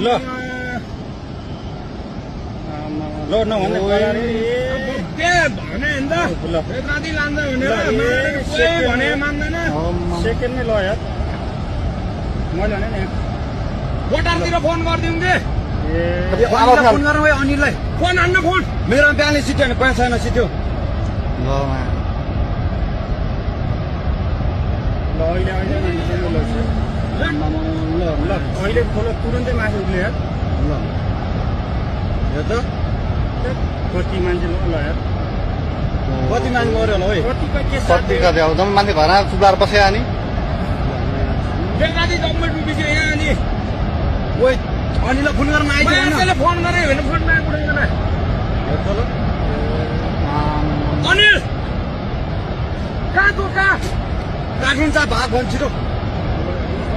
ल ल नभन्ने भने नि त राति लान्छ भने मान्दैन सेकेन्डमै ल यार मैले भने नि भोटारतिर फोन गरिदिउँ कि फोन गर्नु भाइ अनिललाई फोन हान्न फोन मेरोमा बिहानै सिट्यो भने पैसा छैन सिट्यो ल अहिले अहिले खोलो तुरन्तै माथि उठ्ने यार ल यो त कति मान्छे ल यार कति मान्छे मऱ्यो होला है कति कति अब जम्मै मान्छे घर सुधार बस्यो अनि बेलुकादेखि जम्मै डुबिसक्यो यहाँ अनि ओइ अनिललाई फोन गर्न आइदियो मान्छेले फोन गरे भने फोन नआइपुग्दैन अनिल कहाँ तँ कहाँ काठिन्छ भाग भन्छ छिटो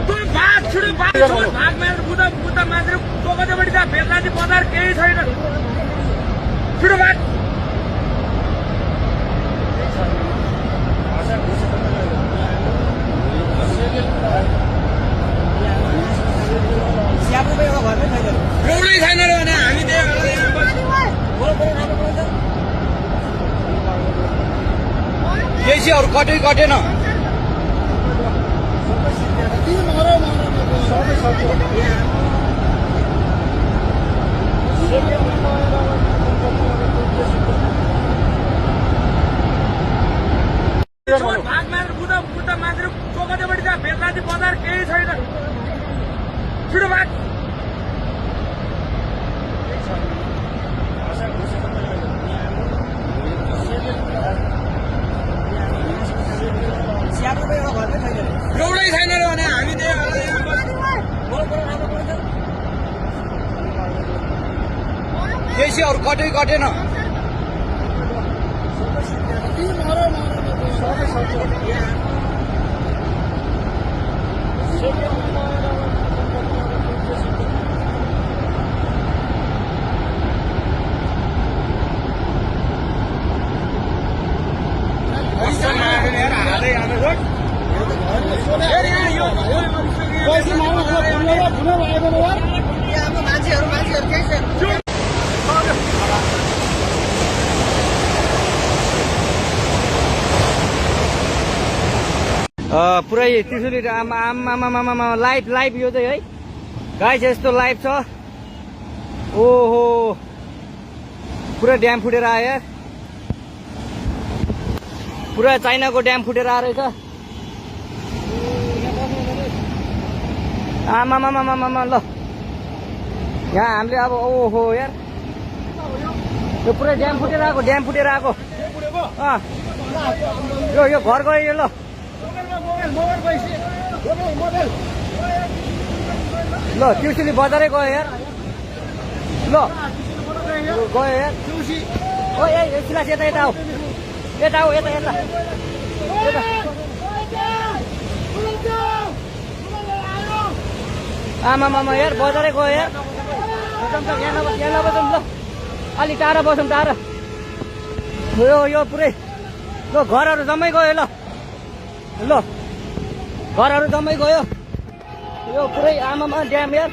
तँ भाग छिटो भाग मारेर बुद्ध मान्छेले टोकदेपट्टि जा बेलुकादेखि बजार केही छैन छिटो भाग एउटै छैन रे भने हामी केसीहरू कटै कटेन भाग मारेर बुद्ध मान्छेले टोकदेपट्टि जा बेलुकादेखि बजार केही छैन छिटो भाग एउटै छैन रे भने हामी केसीहरू कटै कटेन पुरै त्रिशुली आमा लाइभ यो चाहिँ है गाइस यस्तो लाइभ छ ओहो पुरा ड्याम फुटेर आयो यार पुरा चाइनाको ड्याम फुटेर आएर छ आमा ल यहाँ हामीले अब ओहो यार यो पुरै ड्याम फुटेर आएको यो घर गयो यो ल ल त्रिशुली बजारै गयो यार ल गयो यार ओ ए सिलास यता आऊ यता आमा यार बजारै गयो यार यहाँ नबसौँ ल अलिक टाढा बसौँ टाढा यो पुरै ल घरहरू जम्मै गयो ल घरहरू जम्मै गयो यो पुरै आमामा ड्याम यार